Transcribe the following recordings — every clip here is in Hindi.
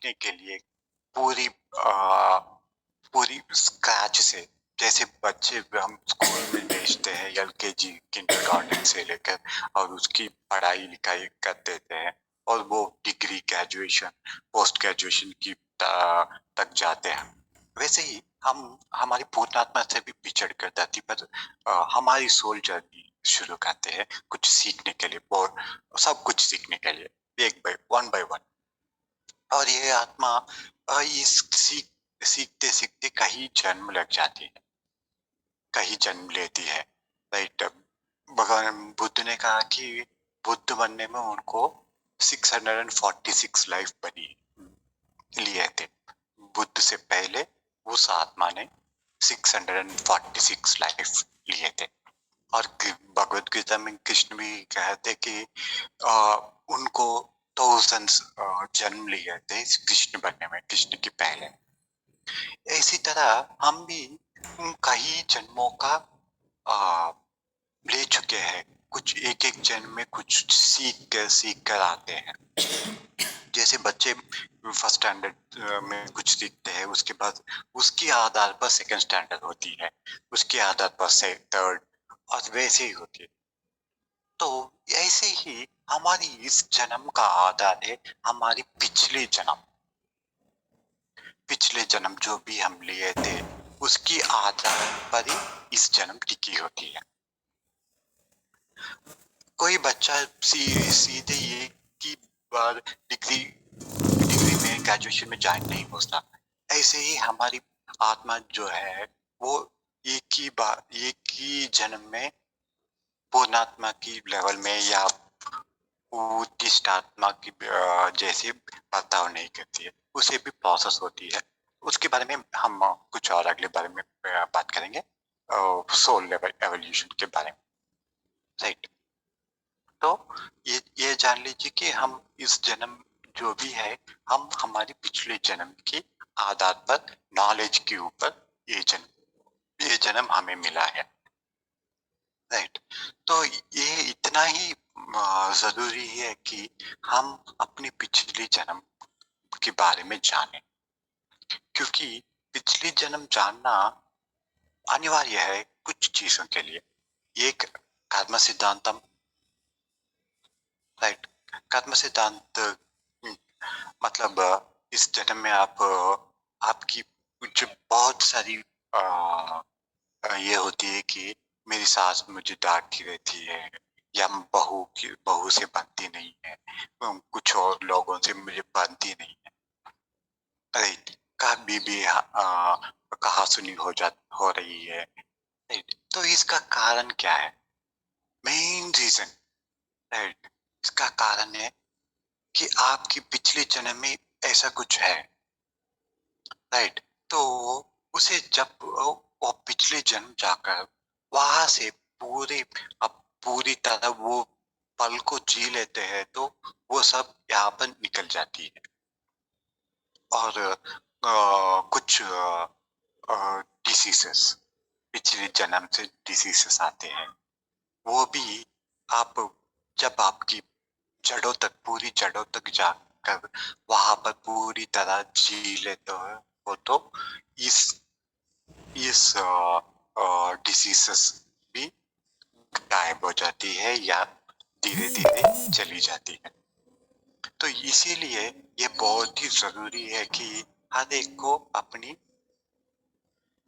सीखने के लिए पूरी अ, पूरी स्क्रैच से, जैसे बच्चे हम स्कूल में भेजते हैं एलकेजी किंडरगार्टन से लेकर और उसकी पढ़ाई लिखाई कर देते हैं और वो डिग्री ग्रेजुएशन पोस्ट ग्रेजुएशन की तक जाते हैं। वैसे ही हम हमारी पूर्णात्मा से भी बिछड़ कर धरती पर हमारी सोल जर्नी शुरू करते हैं कुछ सीखने के लिए और सब कुछ सीखने के लिए एक बाय वन। और ये आत्मा इस सीखते सीखते कहीं जन्म लग जाती है, कहीं जन्म लेती है। राइट। भगवान बुद्ध ने कहा कि बुद्ध बनने में उनको 646 लाइफ बनी लिए थे। बुद्ध से पहले उस आत्मा ने 646 लाइफ लिए थे। और भगवत गीता में कृष्ण भी कहते कि उनको थाउजेंड्स जन्म लिए थे इस कृष्ण बनने में, कृष्ण के पहले। इसी तरह हम भी कई जन्मों का आ, ले चुके हैं। कुछ एक एक जन्म में कुछ सीख कर आते हैं। जैसे बच्चे फर्स्ट स्टैंडर्ड में कुछ सीखते हैं, उसके बाद उसके आधार पर सेकंड स्टैंडर्ड होती है, उसके आधार पर से थर्ड, और वैसे ही होती है। तो ऐसे ही हमारी इस जन्म का आधार है हमारी पिछले जन्म जो भी हम लिए थे उसकी आधार पर ही इस जन्म टिकी होती है। कोई बच्चा सीधे ये की बार डिग्री में ग्रेजुएशन में ज्वाइन नहीं होता। ऐसे ही हमारी आत्मा जो है वो एक ही जन्म में पूर्णात्मा की लेवल में या उत्कृष्ट आत्मा की जैसे बर्ताव नहीं करती है, उसे भी प्रोसेस होती है। उसके बारे में हम कुछ और अगले बारे में बात करेंगे, सोल लेवल एवोल्यूशन के बारे में। राइट। तो ये जान लीजिए कि हम इस जन्म जो भी है हम हमारी पिछले जन्म के आधार पर नॉलेज के ऊपर ये जन्म हमें मिला है। राइट। तो ये इतना ही जरूरी है कि हम अपनी पिछली जन्म के बारे में जानें, क्योंकि पिछली जन्म जानना अनिवार्य है कुछ चीजों के लिए। एक कर्म सिद्धांतम। राइट। कर्म सिद्धांत मतलब इस जन्म में आपकी कुछ बहुत सारी ये होती है कि मेरी सास मुझे डांटती रहती है या बहू से बनती नहीं है, कुछ और लोगों से मुझे बनती नहीं है। राइट। कभी भी कहा सुनी हो रही है। राइट। तो इसका कारण क्या है? मेन रीजन, राइट, इसका कारण है कि आपकी पिछले जन्म में ऐसा कुछ है। राइट। तो उसे जब वो पिछले जन्म जाकर वहां से अब पूरी तरह वो पल को जी लेते हैं तो वो सब यहाँ पर निकल जाती है। और कुछ डिसीजेस, पिछले जन्म से डिसीजेस आते हैं, वो भी आप जब आपकी पूरी जड़ों तक जाकर वहां पर पूरी तरह जी लेते हो तो इस इस डिसीजेस भी गायब हो जाती है या धीरे धीरे चली जाती है। तो इसीलिए ये बहुत ही जरूरी है कि हर एक को अपनी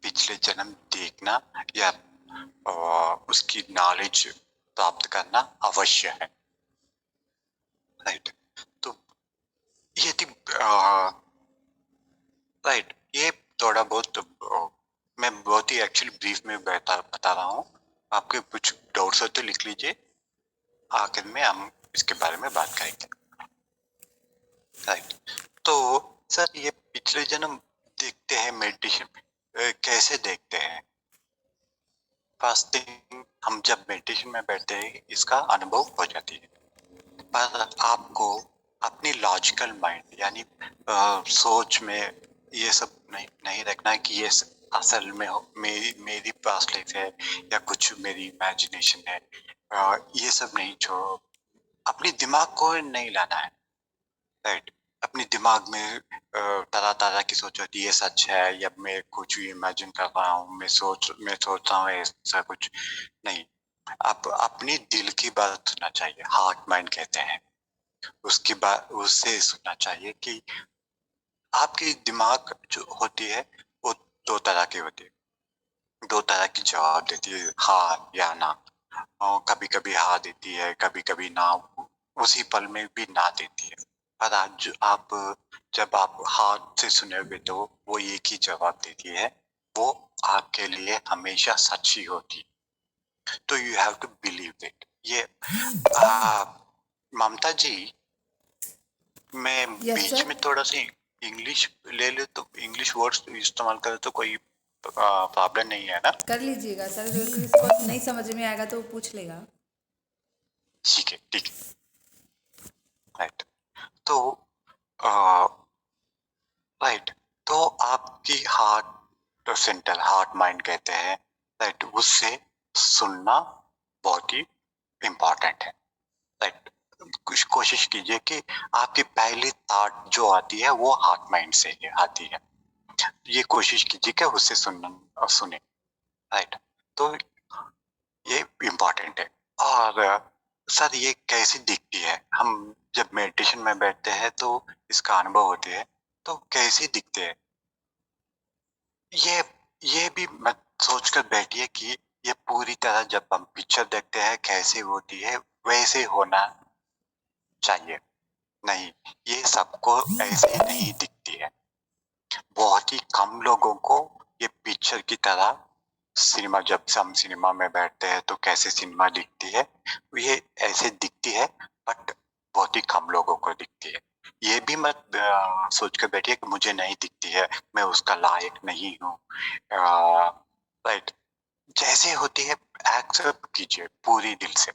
पिछले जन्म देखना या उसकी नॉलेज प्राप्त करना अवश्य है। राइट। तो यदि राइट, ये थोड़ा बहुत मैं बहुत ही एक्चुअली ब्रीफ में बता रहा हूँ। आपके कुछ डाउट्स हो तो लिख लीजिए, आखिर में हम इसके बारे में बात करेंगे। राइट। तो सर ये पिछले जन्म देखते हैं मेडिटेशन कैसे देखते हैं? फर्स्ट थिंग, हम जब मेडिटेशन में बैठते हैं इसका अनुभव हो जाती है, पर आपको अपनी लॉजिकल माइंड यानी सोच में ये सब नहीं रखना है कि ये असल में मेरी पास्ट लाइफ है या कुछ मेरी इमेजिनेशन है। ये सब नहीं, छोड़ो, अपने दिमाग को नहीं लाना है। राइट। अपने दिमाग में तरह तरह की सोच होती है, ये सच है या मैं कुछ भी इमेजिन कर रहा हूँ, मैं सोच रहा हूँ ऐसा कुछ नहीं। आप अपनी दिल की बात सुनना चाहिए, हार्ट माइंड कहते हैं उसकी बात, उससे सुनना चाहिए कि आपकी दिमाग जो होती है वो दो तरह की होती है, दो तरह की जवाब देती है, हाँ या ना। और कभी कभी हाँ देती है, कभी कभी ना, उसी पल में भी ना देती है। पर आज आप जब आप हाथ से सुनोगे तो वो एक ही जवाब देती है, वो आपके लिए हमेशा सच्ची होती है। तो you have to believe it. ये ममता जी, मैं यस बीच सर। में थोड़ा सी इंग्लिश ले ले तो इंग्लिश वर्ड्स इस्तेमाल करे तो कोई प्रॉब्लम नहीं है ना? कर लीजिएगा सर, जो किसको नहीं समझ में आएगा तो वो पूछ लेगा। ठीक है, ठीक है, राइट। तो राइट, तो आपकी हार्ट सेंटर, हार्ट माइंड कहते हैं, राइट, उससे सुनना बहुत ही इम्पोर्टेंट है, राइट। कुछ कोशिश कीजिए कि आपकी पहली थॉट जो आती है वो हार्ट माइंड से ही आती है, ये कोशिश कीजिए कि उससे सुनना सुने, राइट। तो ये इम्पोर्टेंट है। और सर ये कैसी दिखती है, हम जब मेडिटेशन में बैठते हैं तो इसका अनुभव होती है, तो कैसी दिखते है ये ये भी मत सोच कर बैठिए कि ये पूरी तरह जब हम पिक्चर देखते हैं कैसे होती है वैसे होना चाहिए, नहीं, ये सबको ऐसे ही नहीं दिखती है। बहुत ही कम लोगों को ये पिक्चर की तरह सिनेमा, जब हम सिनेमा में बैठते हैं तो कैसे सिनेमा दिखती है, ये ऐसे दिखती है, बट बहुत ही कम लोगों को दिखती है। ये भी मत सोच कर बैठिए कि मुझे नहीं दिखती है, मैं उसका लायक नहीं हूँ, राइट। जैसे होती है एक्सेप्ट कीजिए पूरी दिल से,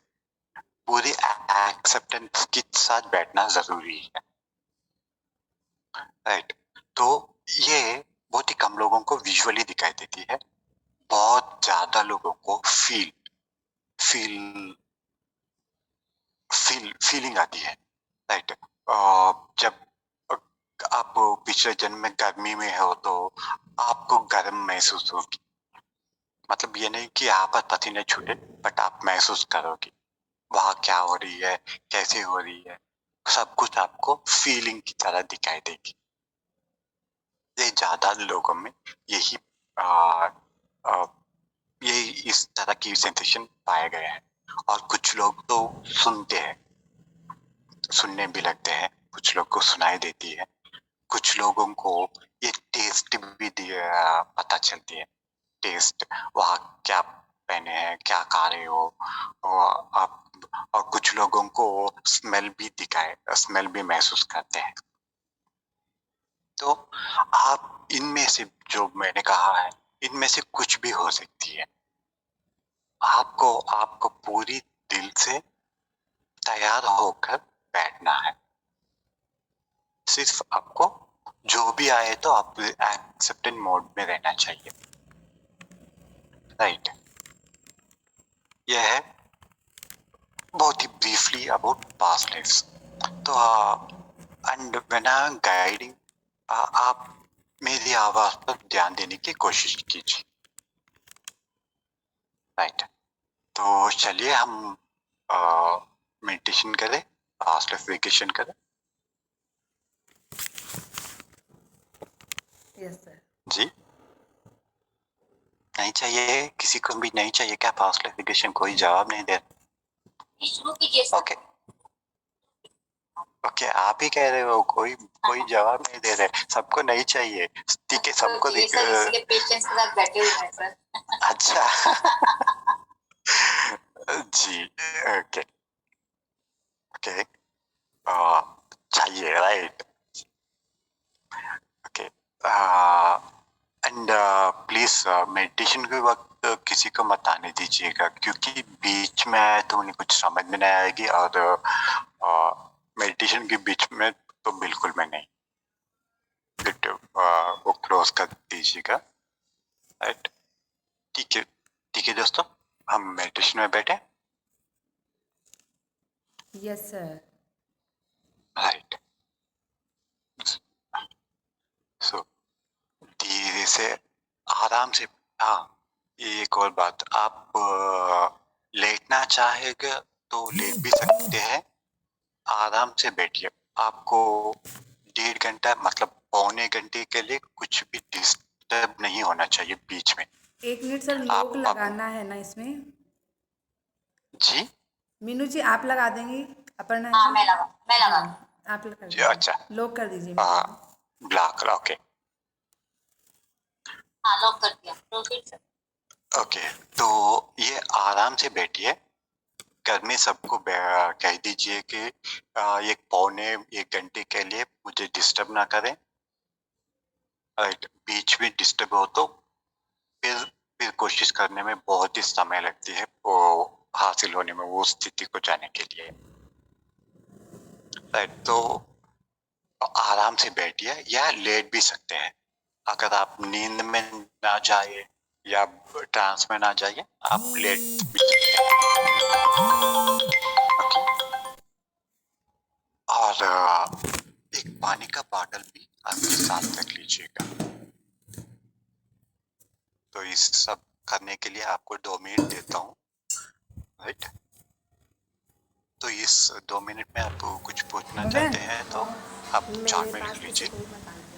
पूरी एक्सेप्टेंस के साथ बैठना जरूरी है, राइट। तो ये बहुत ही कम लोगों को विजुअली दिखाई देती है, बहुत ज्यादा लोगों को फील फीलिंग आती है, राइट। जब आप पिछले जन्म में गर्मी में हो तो आपको गर्म महसूस होगी, मतलब ये नहीं कि आप पर पसीने छूटे, बट आप महसूस करोगे वहां क्या हो रही है, कैसे हो रही है, सब कुछ आपको फीलिंग की तरह दिखाई देगी। ये ज्यादा लोगों में यही आ, आ, ये इस तरह की सेंसेशन पाए गए हैं। और कुछ लोग तो सुनते हैं, सुनने भी लगते हैं, कुछ लोग को सुनाई देती है, कुछ लोगों को ये टेस्ट भी पता चलती है, टेस्ट, वहाँ क्या पहने हैं, क्या खा रहे हो, और आप, और कुछ लोगों को स्मेल भी दिखाए, स्मेल भी महसूस करते हैं। तो आप इनमें से, जो मैंने कहा है, इनमें से कुछ भी हो सकती है। आपको आपको पूरी दिल से तैयार होकर बैठना है, सिर्फ आपको जो भी आए तो आप एक्सेप्टेंट मोड में रहना चाहिए, राइट। यह है बहुत ही ब्रीफली अबाउट पास्ट लाइफ्स। तो and when I am guiding, आप मेरी आवाज पर ध्यान देने की कोशिश कीजिए, राइट। तो चलिए हम मेडिटेशन करें, पास्ट लाइफ वेकेशन करें। Yes sir. जी, नहीं चाहिए, किसी को भी नहीं चाहिए क्या पास्ट लाइफ वेकेशन? कोई जवाब नहीं दे। ओके, ओके, आप ही कह रहे हो, कोई कोई जवाब नहीं दे रहे, सबको नहीं चाहिए, ठीक है, सबको इसलिए पेशेंस के साथ बैठे हुए हैं सर। अच्छा जी, ओके, ओके, चाहिए, right, okay. And please meditation के वक्त किसी को मत आने दीजिएगा, क्योंकि बीच में आए तो उन्हें कुछ समझ में नहीं आएगी, और मेडिटेशन के बीच में तो बिल्कुल में नहीं, वो क्लोज कर दीजिएगा, राइट। ठीक है, ठीक है दोस्तों, हम मेडिटेशन में बैठे, यस सर। राइट। ऐसे आराम से। हाँ, एक और बात, आप लेटना चाहेगा तो लेट भी सकते हैं, आराम से बैठिए। आपको 1.5 घंटा मतलब पौने घंटे के लिए कुछ भी डिस्टर्ब नहीं होना चाहिए बीच में। 1 मिनट सर, लॉक आप लगाना है ना इसमें। जी? मीनू जी आप लगा देंगी? अपर्णा हाँ जी? मैं लगा हाँ, दूँ। आप कर जी, दीजिए, अच्छा। लॉक कर दीजिए मीनू जी। Block okay. हाँ लॉक कर दिया, प्रोसीड सर। ओके, तो ये आराम से बैठिए। घर में सबको कह दीजिए कि एक पौने 1 घंटे के लिए मुझे डिस्टर्ब ना करें। राइट, बीच में डिस्टर्ब हो तो फिर कोशिश करने में बहुत ही समय लगती है वो हासिल होने में, वो स्थिति को जाने के लिए। राइट, तो आराम से बैठिए या लेट भी सकते हैं। अगर आप नींद में ना जाए या ट्रांस में ना जाइए, आप लेट भी सकते हैं। ओके, और एक पानी का बॉटल भी आपके साथ रख लीजिएगा। तो इस सब करने के लिए आपको 2 मिनट देता हूँ। राइट, तो इस 2 मिनट में आप कुछ पूछना बबे, चाहते हैं तो आप मेरे चार्ट में पास लिख किसी लीजिए। को मत आने दो।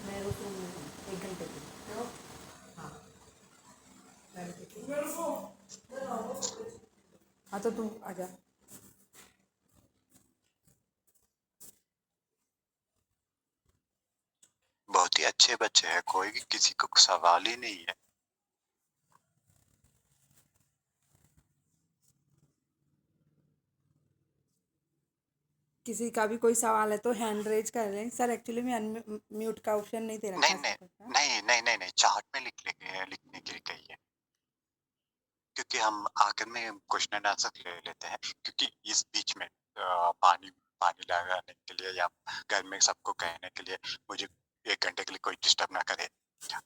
मैं रुक रही हूँ 1 घंटे के लिए। हाँ तो तू आजा। बहुत ही अच्छे बच्चे हैं, कोई किसी को सवाल ही नहीं है। किसी का भी कोई सवाल है तो हैंड रेज कर लें सर। एक्चुअली में अनम्यूट का ऑप्शन नहीं दे रखा नहीं है नहीं स्पीकर का। नहीं नहीं नहीं नहीं, चार्ट में लिखने के लिए कहिए, क्योंकि हम आखिर में क्वेश्चन आंसर ले लेते हैं। क्योंकि इस बीच में पानी पानी लगाने के लिए या घर में सबको कहने के लिए मुझे 1 घंटे के लिए कोई डिस्टर्ब ना करे।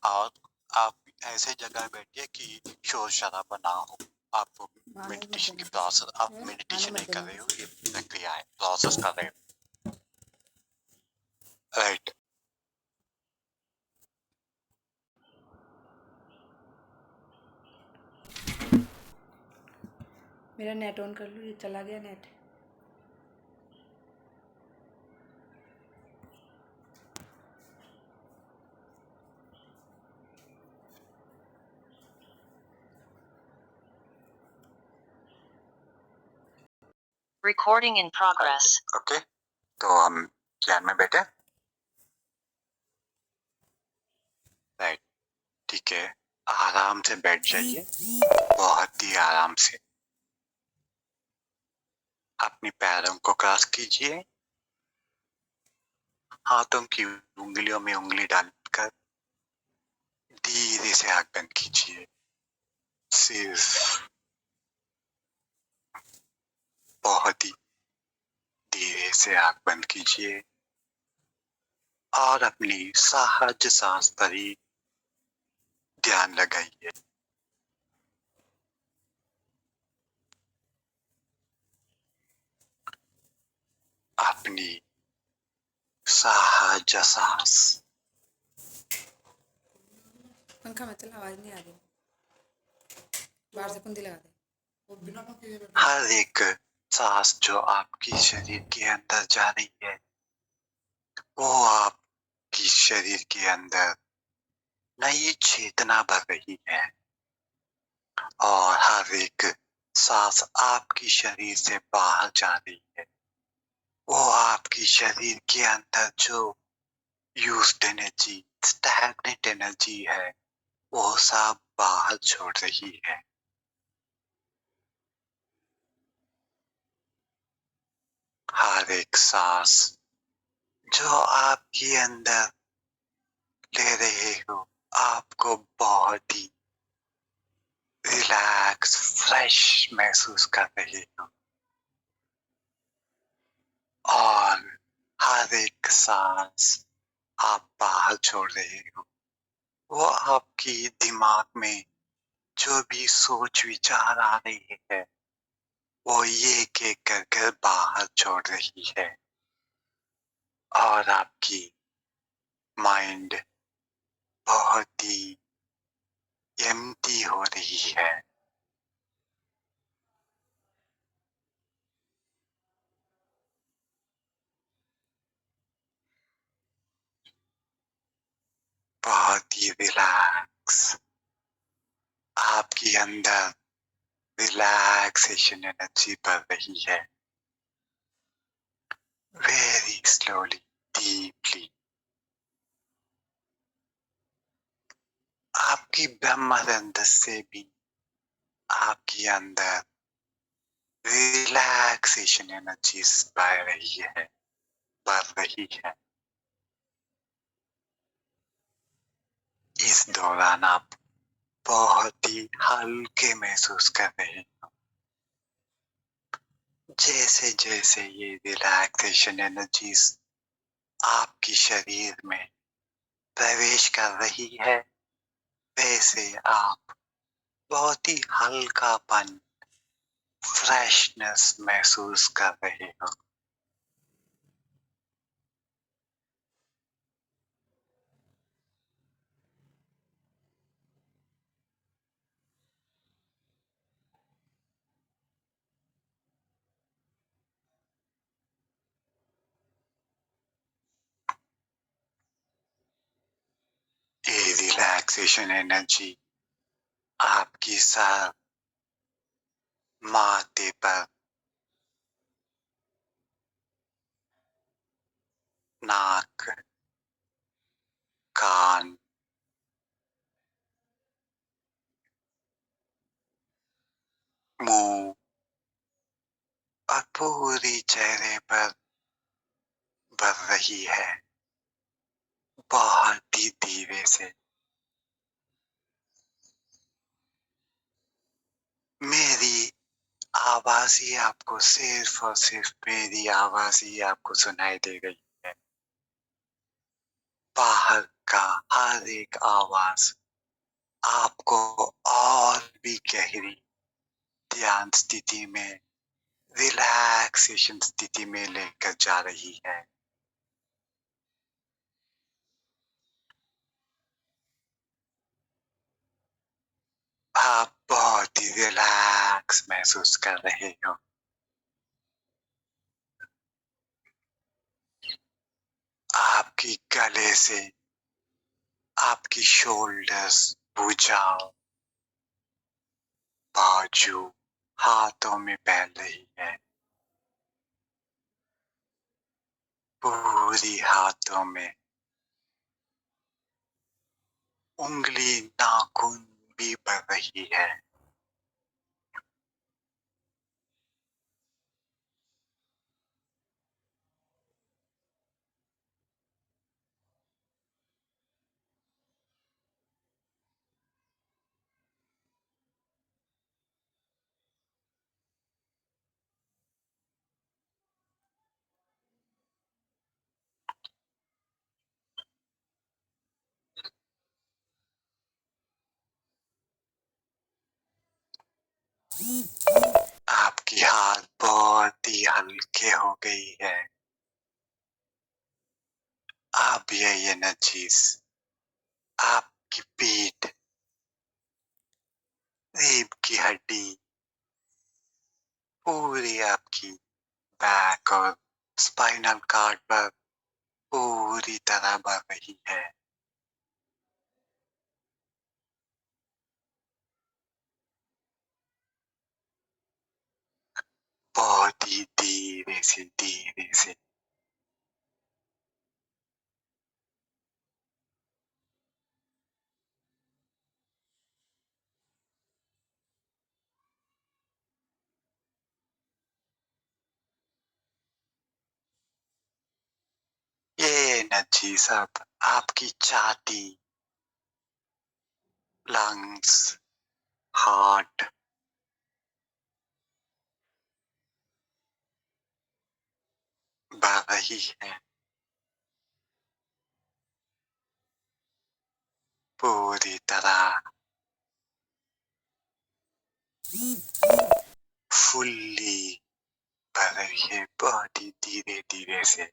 और आप ऐसे जगह बैठिए कि शोर शराबा ना हो। आप मानो मत मेडिटेशन की देना। प्रोसेस, आप मानो मेडिटेशन मत नहीं कर देना। रहे हो, ये प्रक्रिया है, प्रोसेस कर रहे हो। राइट, मेरा नेट ऑन कर लो, ये चला गया net. Recording in progress. Okay, तो हम ध्यान में बैठे। राइट, ठीक है, आराम से बैठ जाइए, बहुत ही आराम से। अपने पैरों को क्रॉस कीजिए, हाथों की उंगलियों में उंगली डालकर धीरे से आंख बंद कीजिए। सिर्फ बहुत ही धीरे से आंख बंद कीजिए और अपनी सहज सांस पर ही ध्यान लगाइए। अपनी सहज सांस। पंखा मत चला, आवाज नहीं आ रही। बाहर से कुंडी लगा दे। हर एक सांस जो आपकी शरीर के अंदर जा रही है, वो आपकी शरीर के अंदर नई चेतना भर रही है। और हर एक सांस आपकी शरीर से बाहर जा रही है, वो आपकी शरीर के अंदर जो यूज्ड एनर्जी, स्टैग्नेंट एनर्जी है, वो सब बाहर छोड़ रही है। हर एक सांस जो आपके अंदर ले रहे हो, आपको बहुत ही रिलैक्स, फ्रेश महसूस कर रहे हो। और हर एक सांस आप बाहर छोड़ रहे हो, वो आपकी दिमाग में जो भी सोच विचार आ रही है, वो एक एक कर कर बाहर छोड़ रही है। और आपकी माइंड बहुत ही एम्प्टी हो रही है। बहुत ही रिलैक्स, आपके अंदर रिलैक्सेशन एनर्जी बढ़ रही है। Very slowly, deeply. आपकी ब्रह्मानंद से भी आपके अंदर रिलैक्सेशन एनर्जी बढ़ रही है, बढ़ रही है। इस दौरान आप बहुत ही हल्के महसूस कर रहे हो। जैसे जैसे ये रिलैक्सेशन एनर्जीज आपके शरीर में प्रवेश कर रही है, वैसे आप बहुत ही हल्कापन, फ्रेशनेस महसूस कर रहे हो। ये रिलैक्सेशन एनर्जी आपकी सर, माथे पर, नाक, कान, मुंह और पूरी चेहरे पर बढ़ रही है, बहुत ही धीरे से। मेरी आवाज ही आपको, सिर्फ और सिर्फ मेरी आवाज ही आपको सुनाई दे रही है। बाहर का हर एक आवाज आपको और भी गहरी ध्यान स्थिति में, रिलैक्सेशन स्थिति में लेकर जा रही है। आप बहुत ही रिलैक्स महसूस कर रहे हो। आपकी गले से आपकी शोल्डर्स, भुजाओं, बाजू, हाथों में फैल रही है। पूरी हाथों में उंगली, नाखून भी बढ़ रही है। आपकी हाथ बहुत ही हल्के हो गई है। अब ये एनर्जीज आपकी पीठ, रीढ़ की हड्डी, पूरी आपकी बैक और स्पाइनल कॉर्ड पर पूरी तरह बढ़ रही है। बहुत ही धीरे से, धीरे से। ये एनर्जी सब आपकी छाती, लंग्स, हार्ट, बढ़ रही है। पूरी तरह फुल्ली बढ़ रही है, बहुत ही धीरे धीरे से।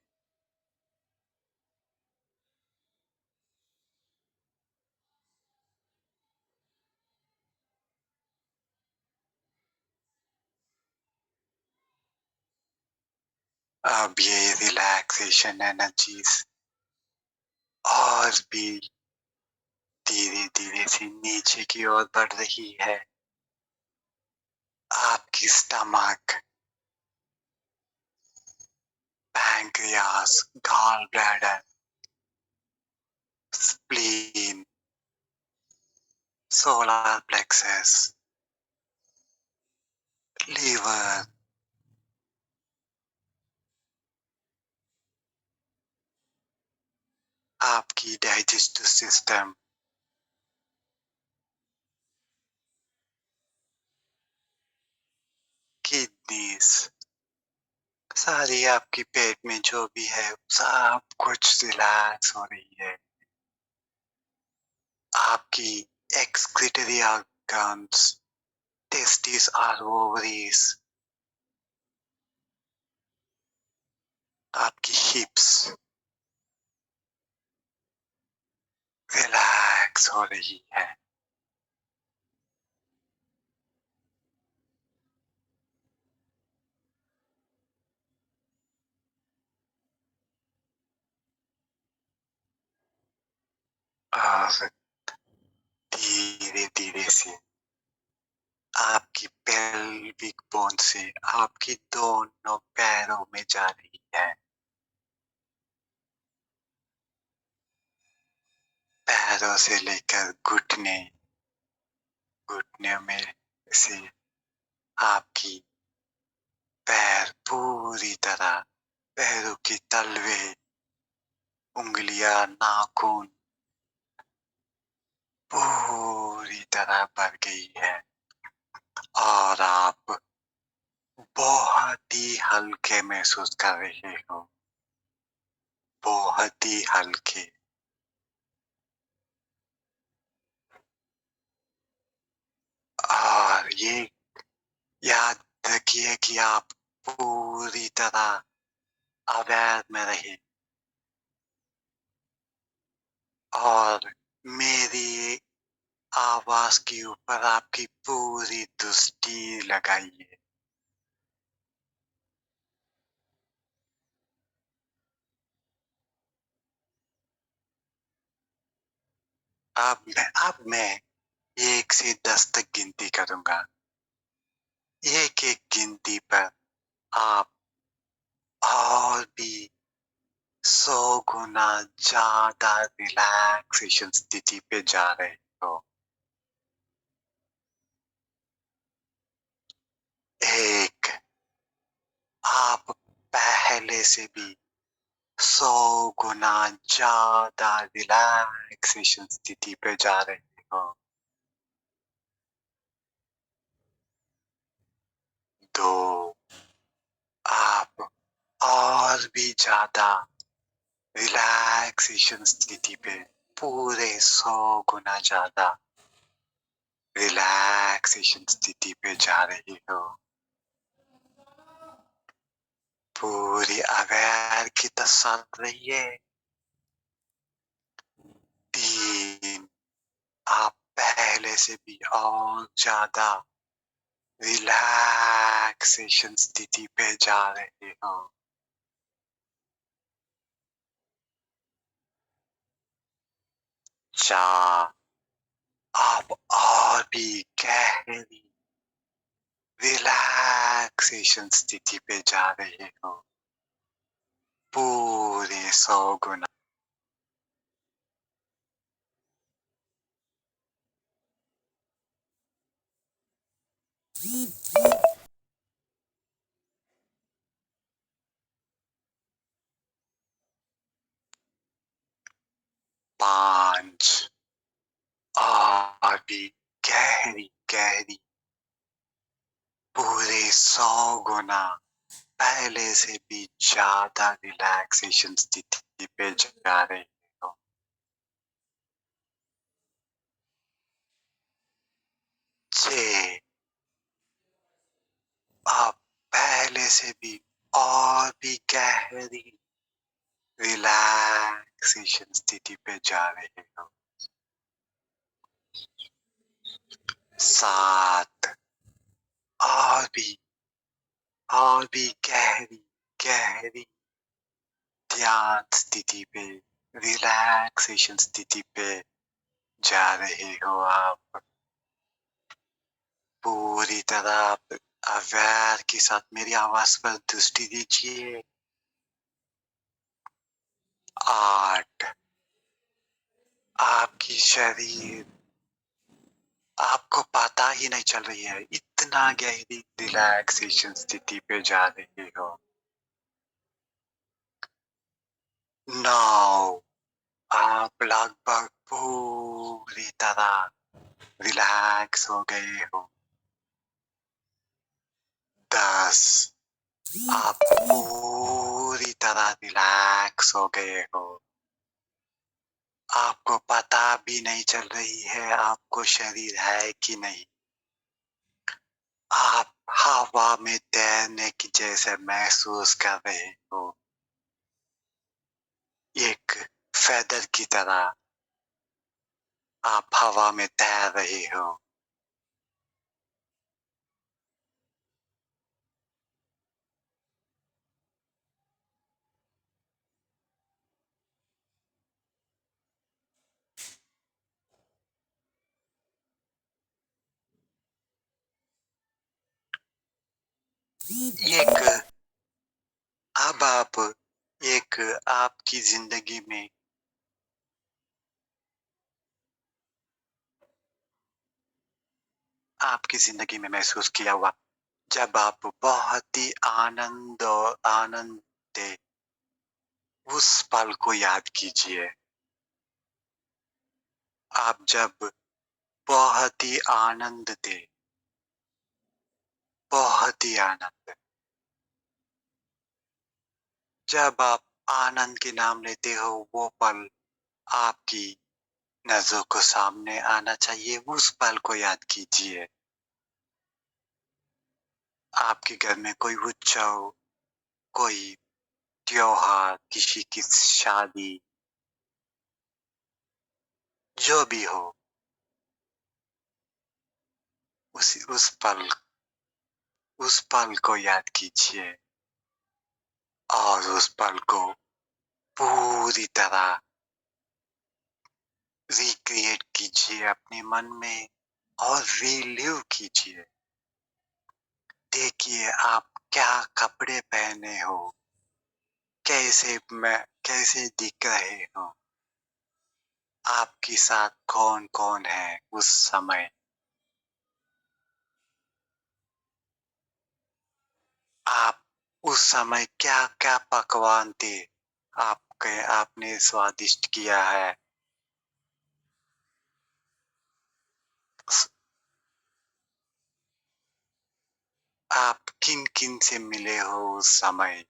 अब ये रिलैक्सेशन एनर्जीज और भी धीरे धीरे से नीचे की ओर बढ़ रही है। आपकी stomach, pancreas, gall bladder, spleen, solar plexus, liver, आपकी डाइजेस्टिव सिस्टम, किडनीज, सारी आपकी पेट में जो भी है सब कुछ रिलैक्स हो रही है। आपकी एक्सक्रीटरी ऑर्गन्स, टेस्टिस और ओवरीज, आपकी हिप्स रिलैक्स हो रही है। और धीरे धीरे से आपकी पेल्विक बोन से आपकी दोनों पैरों में जा रही है। पैरों से लेकर घुटने, घुटने में से आपकी पैर पूरी तरह, पैरों की तलवे, उंगलियां, नाखून पूरी तरह भर गई है और आप बहुत ही हल्के महसूस कर रहे हो, बहुत ही हल्के। और ये याद रखिए कि आप पूरी तरह अवैध में रहे और मेरी आवाज के ऊपर आपकी पूरी दृष्टि लगाइए। अब मैं 1 से 10 तक गिनती करूंगा। एक एक गिनती पर आप और भी 100 गुना ज्यादा रिलैक्सेशन स्थिति पे जा रहे हो। 1, आप पहले से भी 100 गुना ज्यादा रिलैक्सेशन स्थिति पे जा रहे हो। 2, आप और भी ज्यादा रिलैक्सेशन स्थिति पे पूरे 100 गुना ज्यादा रिलैक्सेशन स्थिति पे जा रही हो। पूरी अवेयर की तसल्ली रहिए। 3, आप पहले से भी और ज्यादा रिलैक्सेशन स्थिति पे जा रहे हो। 4, आप और भी गहरी रिलैक्सेशन स्थिति पे जा रहे हो, पूरे 100 गुना। 5, और भी गहरी गहरी पूरे 100 गुना पहले से भी ज्यादा रिलैक्सेशन स्थिति पे जा रहे हो। 6, आप पहले से भी और भी गहरी रिलैक्सेशन स्थिति पे जा रहे हो। 7, और भी गहरी गहरी ध्यान स्थिति पे, रिलैक्सेशन स्थिति पे जा रहे हो आप। पूरी तरह अवेयर के साथ मेरी आवाज पर दृष्टि दीजिए। 8 आपकी शरीर आपको पता ही नहीं चल रही है, इतना गहरी रिलैक्सेशन स्थिति पे जा रहे हो। 9 आप लगभग पूरी तरह रिलैक्स हो गए हो। 10 आप पूरी तरह रिलैक्स हो गए हो। आपको पता भी नहीं चल रही है आपको शरीर है कि नहीं। आप हवा में तैरने की जैसे महसूस कर रहे हो, एक फेदर की तरह आप हवा में तैर रहे हो। एक अब आप एक आपकी जिंदगी में महसूस किया हुआ जब आप बहुत ही आनंद थे, उस पल को याद कीजिए। आप जब बहुत ही आनंद थे, बहुत ही आनंद। जब आप आनंद के नाम लेते हो, वो पल आपकी नजरों को सामने आना चाहिए। उस पल को याद कीजिए। आपके घर में कोई उत्सव, कोई त्योहार, किसी की शादी, जो भी हो, उस पल को याद कीजिए और उस पल को पूरी तरह रिक्रिएट कीजिए अपने मन में और रिलिव कीजिए। देखिए आप क्या कपड़े पहने हो, कैसे दिख रहे हो, आपके साथ कौन कौन है उस समय। आप उस समय क्या क्या पकवान थे आपने स्वादिष्ट किया है। आप किन किन से मिले हो उस समय,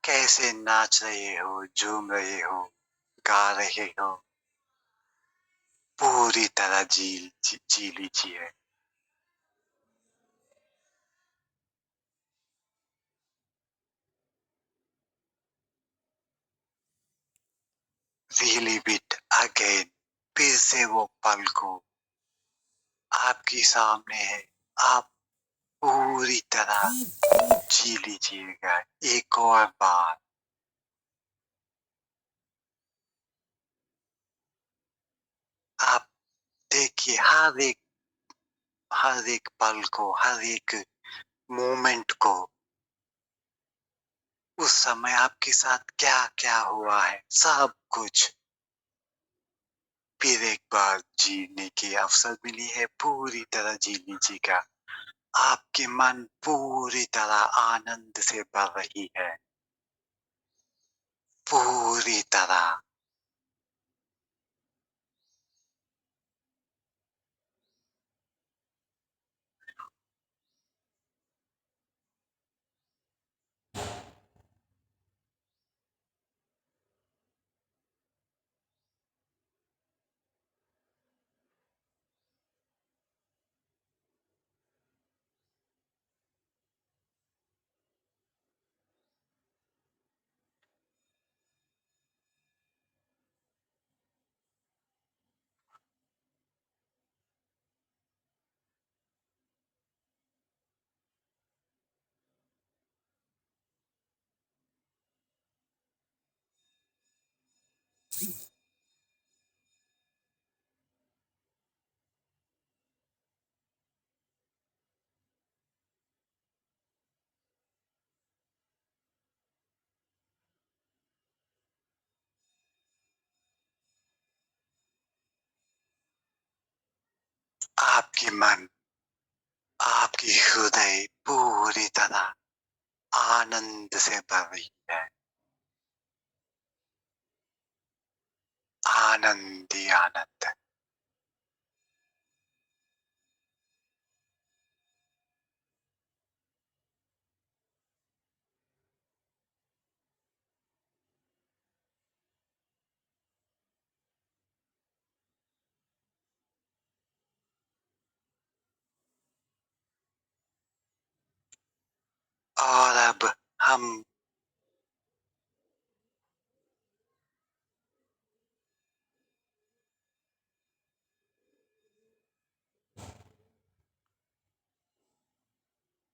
कैसे नाच रहे हो, झूम रहे हो, गा रहे हो। पूरी तरह जी लीजिए। Relieve it again. फिर से वो पल को आपके सामने है, आप पूरी तरह जी लीजिएगा एक और बार। आप देखिए हर एक पल को, हर एक मोमेंट को, उस समय आपके साथ क्या क्या हुआ है, सब कुछ फिर एक बार जीने की अवसर मिली है। पूरी तरह जी लीजिएगा। आपकी मन पूरी तरह आनंद से भर रही है, पूरी तरह। आपकी मन, आपकी हृदय पूरी तरह आनंद से भर रही है। आनंद ही आनंद। और अब हम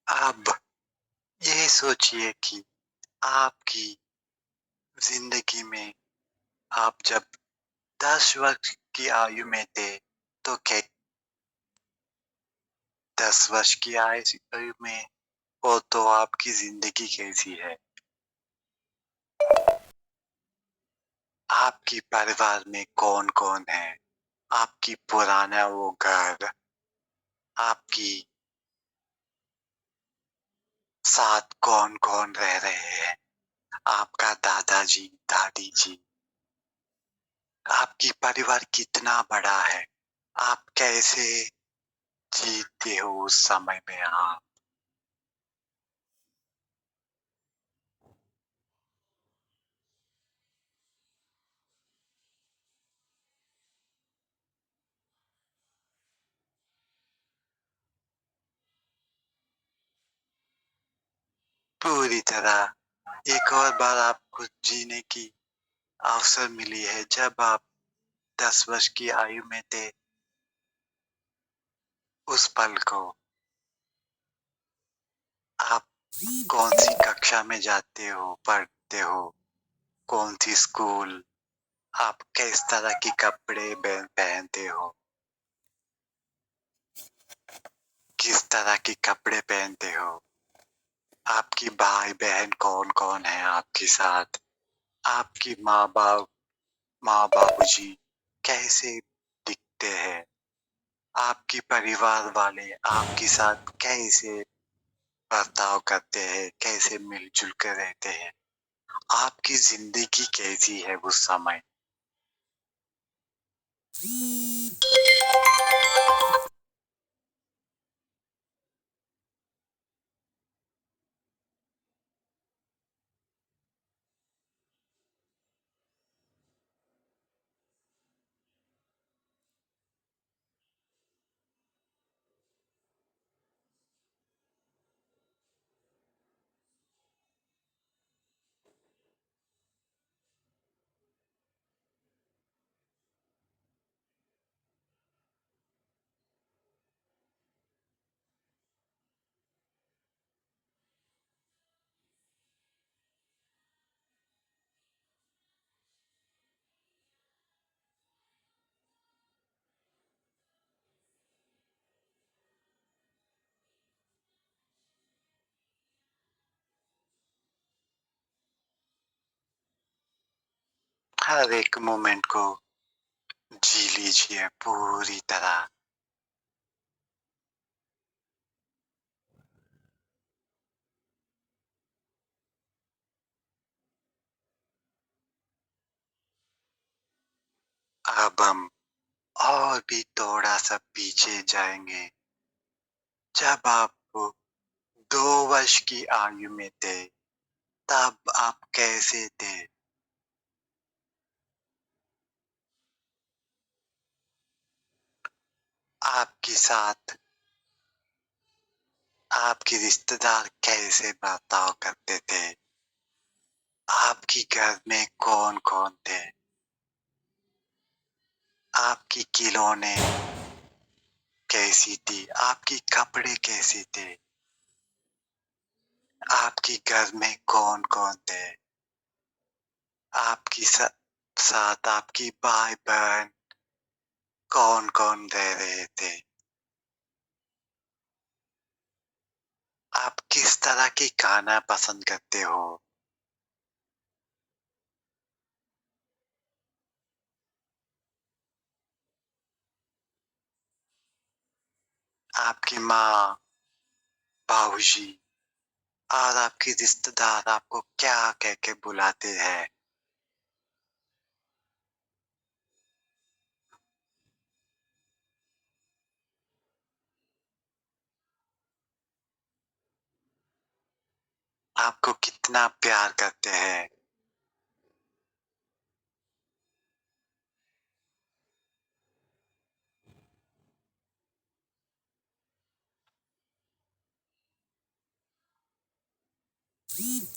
अब ये सोचिए कि आपकी जिंदगी में आप जब 10 वर्ष की आयु में थे तो 10 वर्ष की आयु में हो तो आपकी जिंदगी कैसी है? आपकी परिवार में कौन-कौन है? आपकी पुराना वो घर, आपकी साथ कौन-कौन रह रहे हैं? आपका दादाजी, दादी जी, आपकी परिवार कितना बड़ा है? आप कैसे जीते हो उस समय में आप? पूरी तरह एक और बार आपको जीने की अवसर मिली है जब आप 10 वर्ष की आयु में थे, उस पल को आप कौन-सी कक्षा में जाते हो, पढ़ते हो, कौन-सी स्कूल, आप किस तरह के कपड़े पहनते हो, किस तरह के कपड़े पहनते हो, आपकी भाई-बहन कौन-कौन है आपके साथ, आपकी माँ-बाबूजी कैसे दिखते हैं, आपके परिवार वाले आपके साथ कैसे बर्ताव करते हैं, कैसे मिल-जुल कर रहते हैं, आपकी ज़िंदगी कैसी है उस समय? हर एक मोमेंट को जी लीजिए पूरी तरह। अब हम और भी थोड़ा-सा पीछे जाएँगे। जब आप 2 वर्ष की आयु में थे, तब आप कैसे थे? आपके साथ आपके रिश्तेदार कैसे बर्ताव करते थे? आपके घर में कौन-कौन थे? आपके खिलौने कैसी थी? आपके कपड़े कैसे थे? आपके घर में कौन-कौन थे? आपके साथ आपके भाई-बहन कौन-कौन रह रहे थे? आप किस तरह के खाना पसंद करते हो? आपकी माँ, बाबूजी और आपके रिश्तेदार आपको क्या कह के बुलाते हैं? आपको कितना प्यार करते हैं?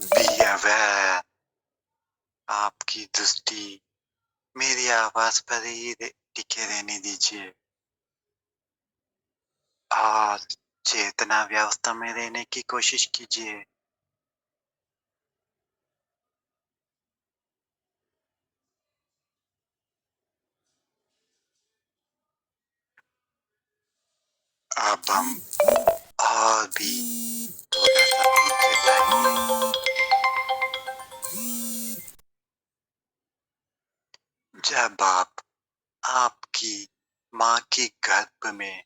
बी अवेयर, आपकी दृष्टि मेरी आवाज़ पर ही टिके रहने दीजिए और चेतना व्यवस्था में रहने की कोशिश कीजिए। अब हम और भी थोड़ा-सा पीछे जाएँगे। जब आप आपकी माँ के गर्भ में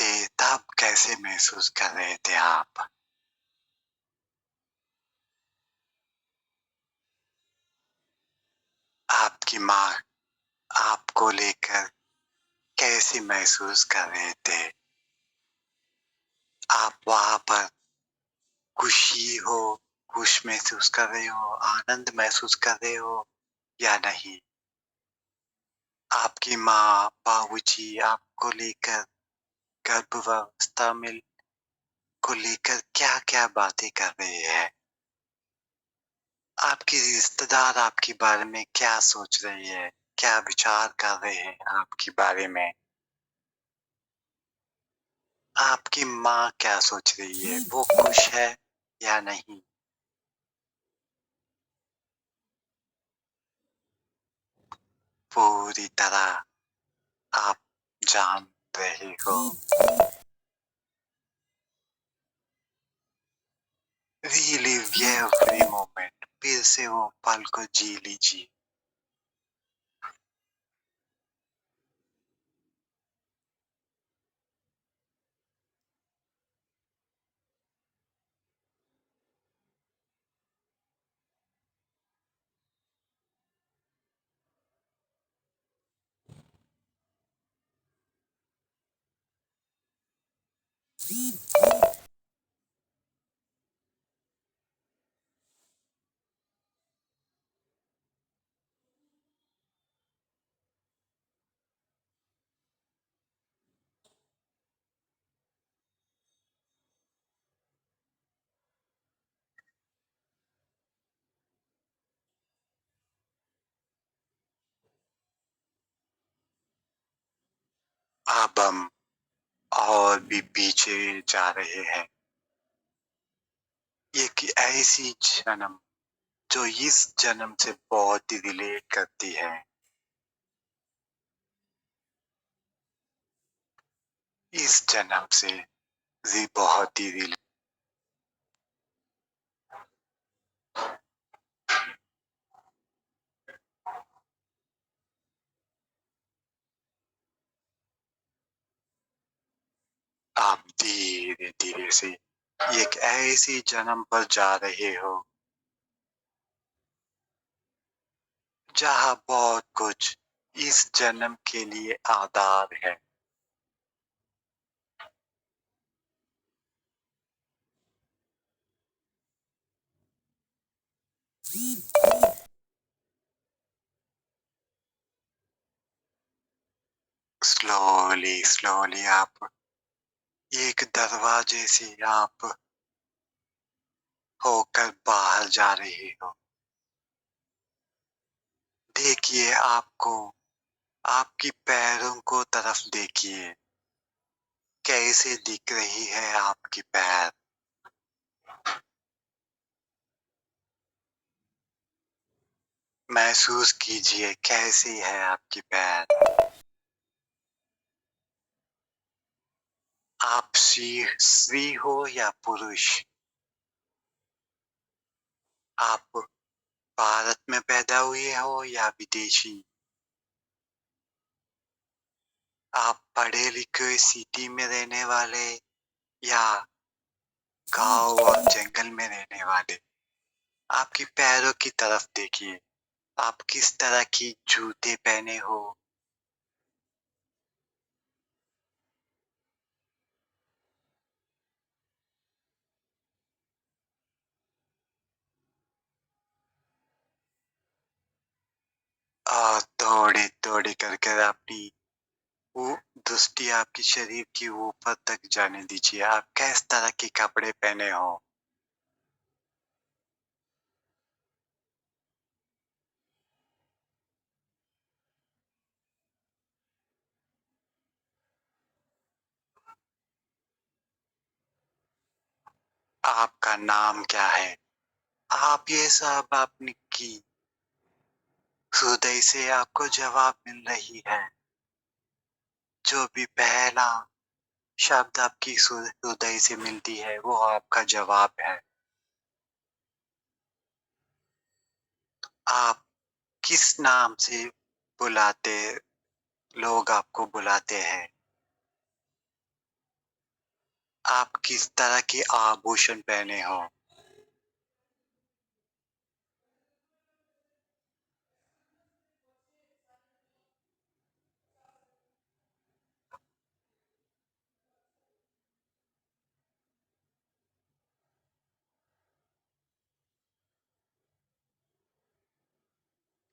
थे, तब कैसे महसूस कर रहे थे आप? आपकी माँ आपको लेकर कैसे महसूस कर रहे थे? आप वहाँ पर खुशी हो, खुश महसूस कर रहे हो, आनंद महसूस कर रहे हो या नहीं? आपकी माँ, बाबूजी आपको लेकर गर्भावस्था में को लेकर क्या-क्या बातें कर रहे हैं? आपके रिश्तेदार आपके बारे में क्या सोच रहे हैं? क्या विचार कर रहे हैं आपके बारे में? आपकी माँ क्या सोच रही है? वो खुश है या नहीं? पूरी तरह आप जान रहे हो। Relive every moment, फिर से वो पल को जी लीजिए। अब हम और भी पीछे जा रहे हैं। एक ऐसी जन्म जो इस जन्म से बहुत ही रिलेट करती है। इस जन्म से बहुत ही रिलेट। आप धीरे-धीरे से एक ऐसी जन्म पर जा रहे हो जहाँ बहुत कुछ इस जन्म के लिए आधार है। स्लोली आप एक दरवाजे से आप होकर बाहर जा रहे हो। देखिए आपको, आपकी पैरों को तरफ देखिए, कैसे दिख रही है आपकी पैर। महसूस कीजिए कैसी है आपकी पैर। आप स्त्री हो या पुरुष? आप भारत में पैदा हुए हो या विदेशी? आप पढ़े लिखे सिटी में रहने वाले या गांव और जंगल में रहने वाले, आपकी पैरों की तरफ देखिए। आप किस तरह की जूते पहने हो। और थोड़ी थोड़ी कर कर अपनी वो दृष्टि आपकी शरीर की ऊपर तक जाने दीजिए। आप किस तरह के कपड़े पहने हो। आपका नाम क्या है। आप ये सब आपने की हृदय से आपको जवाब मिल रही है। जो भी पहला शब्द आपकी हृदय से मिलती है वो आपका जवाब है। आप किस नाम से बुलाते लोग आपको बुलाते हैं। आप किस तरह के आभूषण पहने हो।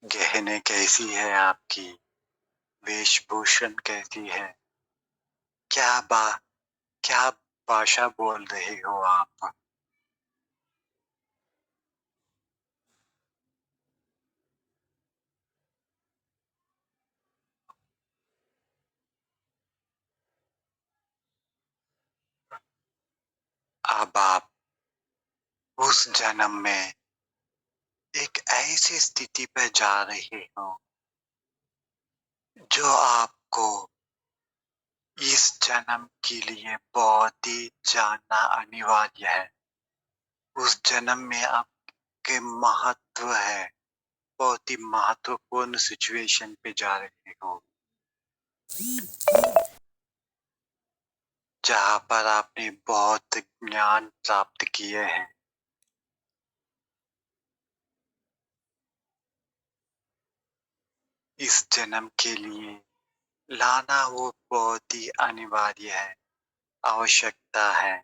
गहने कैसी है आपकी। वेशभूषण कैसी है। क्या बा क्या भाषा बोल रहे हो आप। अब आप उस जन्म में एक ऐसी स्थिति पर जा रहे हो जो आपको इस जन्म के लिए बहुत ही जानना अनिवार्य है। उस जन्म में आपके महत्व है। बहुत ही महत्वपूर्ण सिचुएशन पे जा रहे हो जहाँ पर आपने बहुत ज्ञान प्राप्त किए हैं। इस जन्म के लिए लाना वो बहुत ही अनिवार्य है, आवश्यकता है।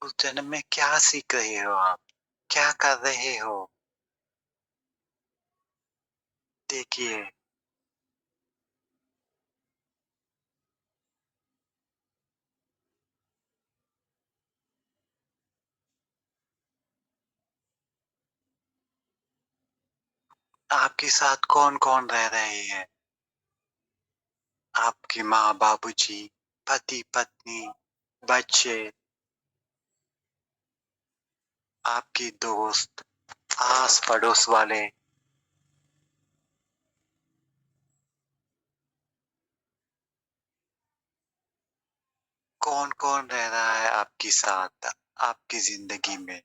उस जन्म में क्या सीख रहे हो आप, क्या कर रहे हो। देखिए, आपके साथ कौन कौन रह रहे हैं। आपके माँ बाबूजी, पति पत्नी, बच्चे, आपकी दोस्त, आस पड़ोस वाले। कौन कौन रह रहा है आपके साथ आपकी जिंदगी में।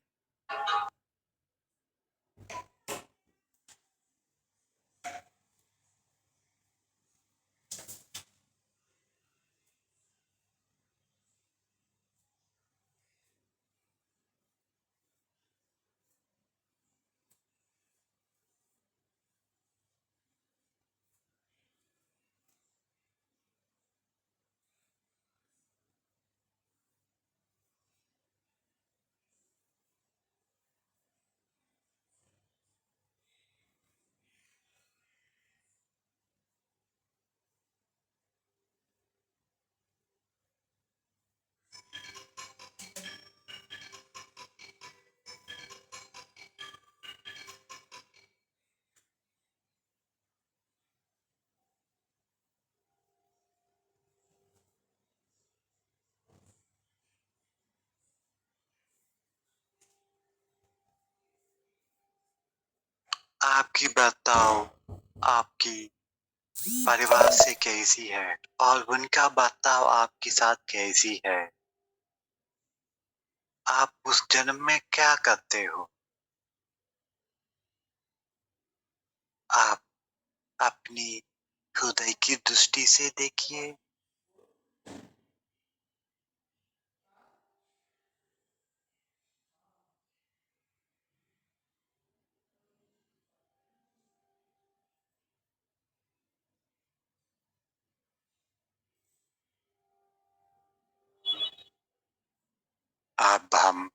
आपकी बर्ताव आपकी परिवार से कैसी है और उनका बर्ताव आपके साथ कैसी है। आप उस जन्म में क्या करते हो। आप अपनी हृदय की दृष्टि से देखिए। अब हम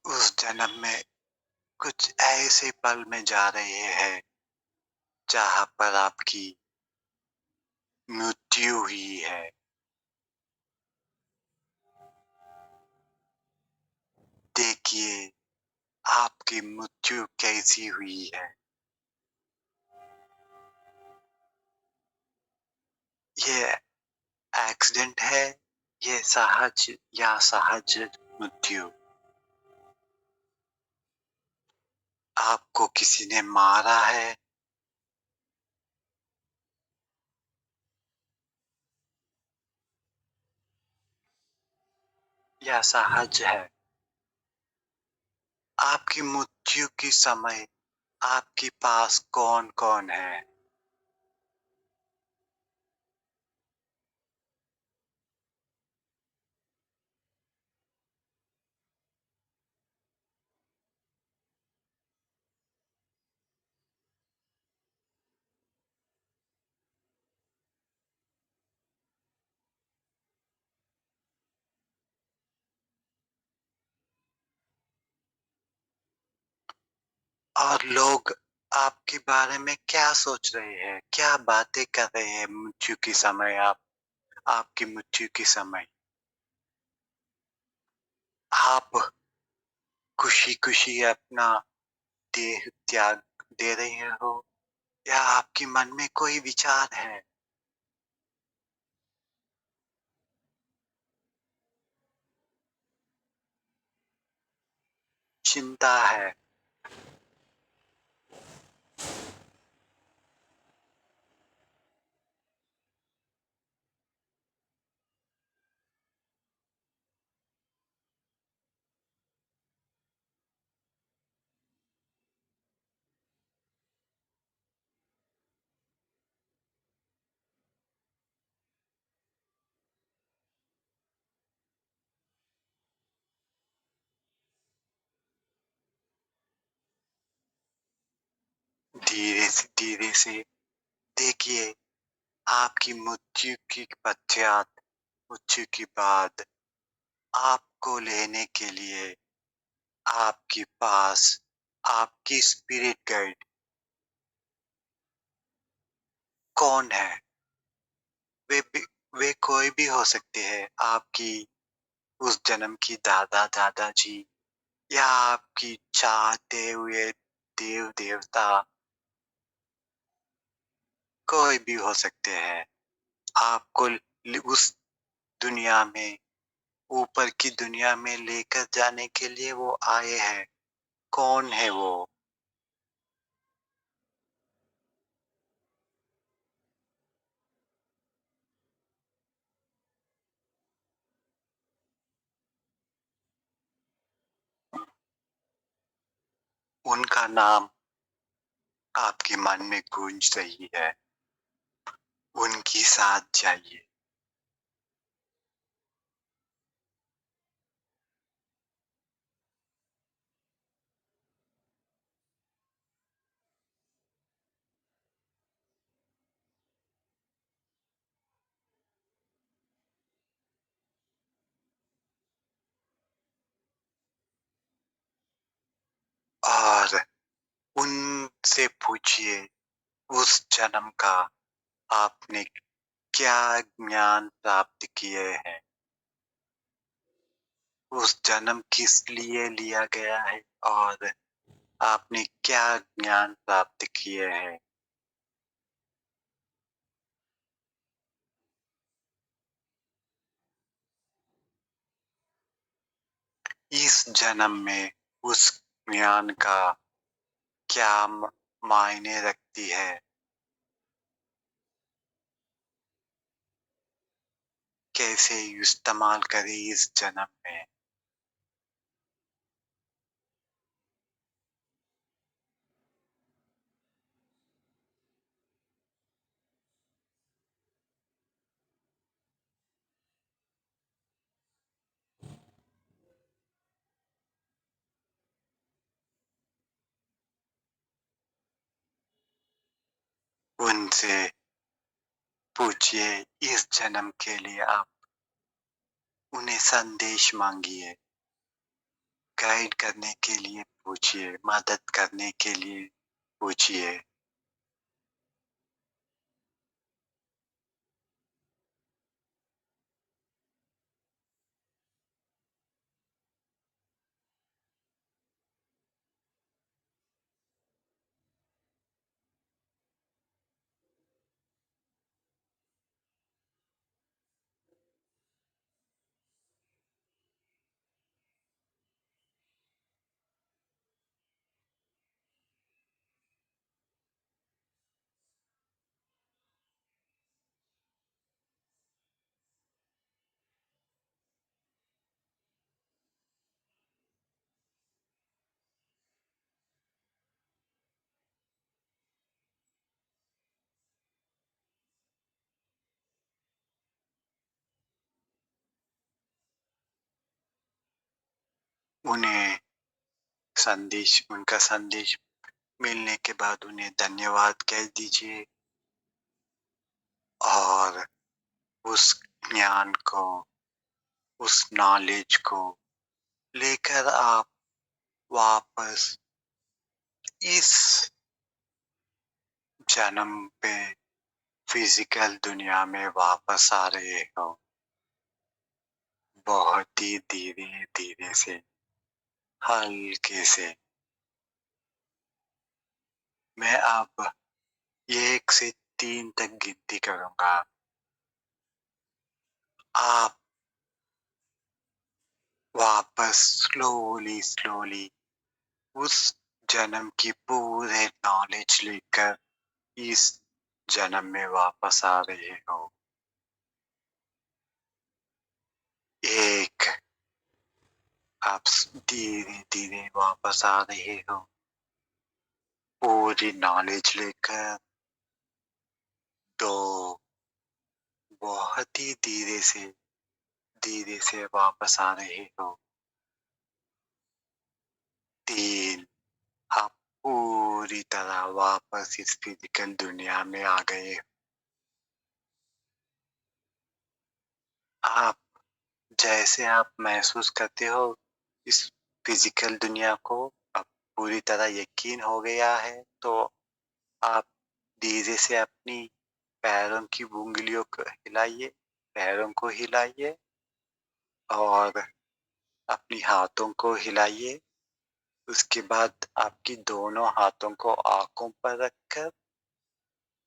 उस जन्म में कुछ ऐसे पल में जा रहे हैं जहाँ पर आपकी मृत्यु हुई है। देखिए आपकी मृत्यु कैसी हुई है। ये एक्सीडेंट है, ये सहज या सहज मृत्यु। आपको किसी ने मारा है या सहज है। आपकी मृत्यु के समय आपके पास कौन-कौन है? और लोग आपके बारे में क्या सोच रहे हैं? क्या बातें कर रहे हैं मृत्यु के समय आपकी मृत्यु के समय? आप खुशी-खुशी अपना देह त्याग दे रहे हो या आपके मन में कोई विचार है? चिंता है। धीरे से देखिए आपकी मृत्यु के पश्चात, मृत्यु के बाद आपको लेने के लिए आपके पास आपकी स्पिरिट गाइड कौन है? वे भी वे कोई भी हो सकते हैं। आपकी उस जन्म की दादा-दादाजी या आपकी चाहते हुए देव-देवता कोई भी हो सकते हैं। आपको उस दुनिया में ऊपर की दुनिया में लेकर जाने के लिए वो आए हैं। कौन है वो? उनका नाम आपके मन में गूंज रही है। उनके साथ जाइए। और उनसे पूछिए उस जन्म का आपने क्या ज्ञान प्राप्त किए हैं? उस जन्म किस लिए लिया गया है और आपने क्या ज्ञान प्राप्त किए हैं? इस जन्म में उस ज्ञान का क्या मायने रखती है? कैसे इस्तेमाल करें इस जन्म में? उनसे पूछिए, इस जन्म के लिए आप उन्हें संदेश मांगिए, गाइड करने के लिए पूछिए, मदद करने के लिए पूछिए। उन्हें उनका संदेश मिलने के बाद उन्हें धन्यवाद कह दीजिए और उस ज्ञान को, उस नॉलेज को लेकर आप वापस इस जन्म पे फिजिकल दुनिया में वापस आ रहे हो। बहुत ही धीरे धीरे से, हल्के से। मैं अब 1 से 3 तक गिनती करूंगा। आप वापस स्लोली स्लोली उस जन्म की पूरे नॉलेज लेकर इस जन्म में वापस आ रहे हो। 1, आप धीरे धीरे वापस आ रहे हो पूरी नॉलेज लेकर। 2, बहुत ही धीरे से वापस आ रहे हो। 3, आप पूरी तरह वापस इस फिजिकल दुनिया में आ गए। आप जैसे आप महसूस करते हो इस फिजिकल दुनिया को अब पूरी तरह यकीन हो गया है, तो आप धीरे से अपनी पैरों की उंगलियों को हिलाइए, पैरों को हिलाइए और अपनी हाथों को हिलाइए। उसके बाद आपकी दोनों हाथों को आंखों पर रखकर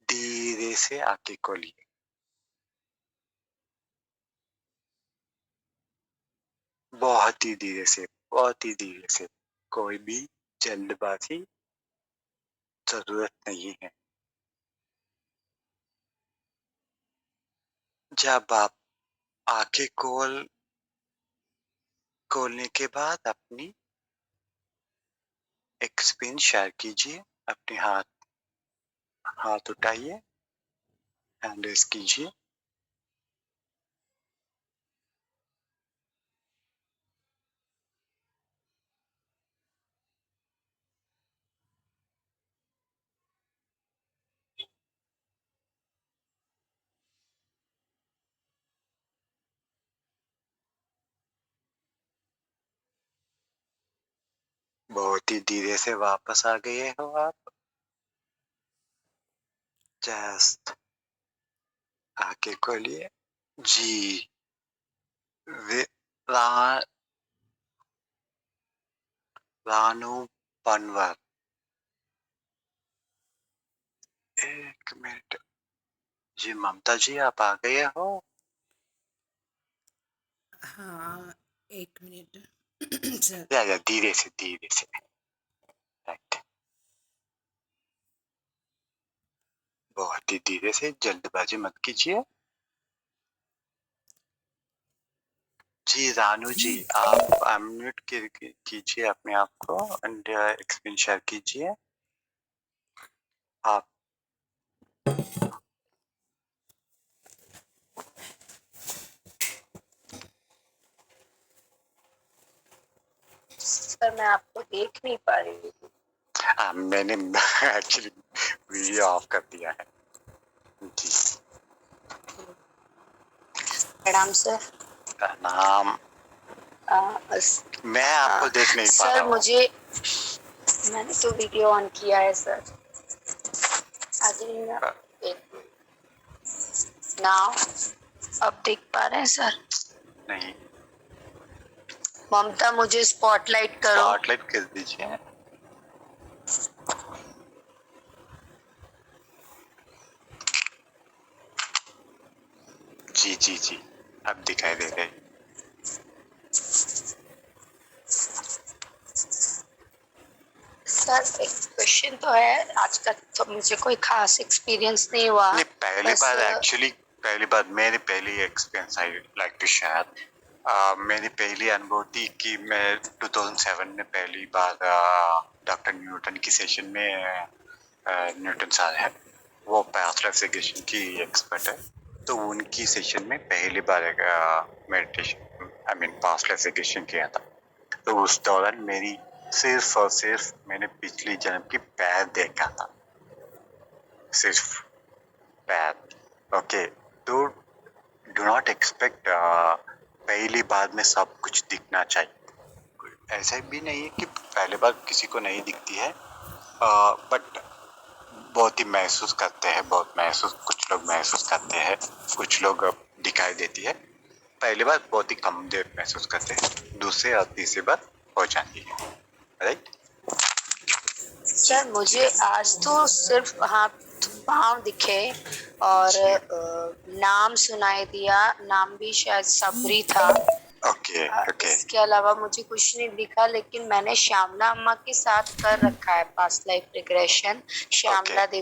धीरे से आंखें खोलिए। बहुत ही धीरे से, बहुत ही धीरे से। कोई भी जल्दबाजी जरूरत नहीं है। जब आप आंखें खोलने के बाद अपनी एक स्पिन शेयर कीजिए। अपने हाथ उठाइए, हैंड रेस कीजिए। बहुत ही धीरे से वापस आ गए हो आप। जस्ट आंखें खोलिए। जी, रा, रानू पनवर। 1 मिनट। जी ममता जी, आप आ गए हो? हाँ, 1 मिनट सर। या धीरे से, धीरे से। राइट। बहुत ही धीरे से, जल्दबाजी मत कीजिए। जी रानू जी, आप अनम्यूट कीजिए अपने आप को एंड स्क्रीन शेयर कीजिए। आप सर मैं आपको देख नहीं पा रही हूँ। मैंने एक्चुअली वीडियो ऑफ कर दिया है। जी। प्रणाम सर। नाम मैं आपको देख नहीं पा रहा सर हूँ। मुझे मैंने तो वीडियो ऑन किया है सर। नाउ अब देख पा रहे हैं सर? नहीं, ममता मुझे स्पॉटलाइट करो। स्पॉटलाइट कर दीजिए। जी जी जी, अब दिखाई दे रहे। सर एक क्वेश्चन तो है, आज का तो मुझे कोई खास एक्सपीरियंस नहीं हुआ। नहीं, पहली बार मेरी पहली experience I like to share. मेरी पहली अनुभव थी कि मैं 2007 में पहली बार डॉक्टर न्यूटन की सेशन में, न्यूटन सर है, वो पास्ट लाइफ रिग्रेशन की एक्सपर्ट है, तो उनकी सेशन में पहली बार meditation I mean past life regression किया था। तो उस दौरान मेरी सिर्फ और सिर्फ मैंने पिछली जन्म की पैर देखा था, सिर्फ पैर। ओके, तो डू नॉट एक्सपेक्ट पहली बार में सब कुछ दिखना चाहिए। ऐसा भी नहीं है कि पहली बार किसी को नहीं दिखती है, बट बहुत ही महसूस करते हैं, कुछ लोग महसूस करते हैं, कुछ लोग दिखाई देती है। पहली बार बहुत ही कम देर महसूस करते हैं, दूसरे और तीसरी बार हो जाती है, राइट? सर मुझे आज तो सिर्फ हाथ पाँव दिखे और नाम सुनाई दिया। नाम भी शायद सबरी था। Okay okay. इसके अलावा मुझे कुछ नहीं दिखा, लेकिन मैंने श्यामला अम्मा के साथ कर रखा है पास्ट लाइफ रिग्रेशन। श्यामला देवी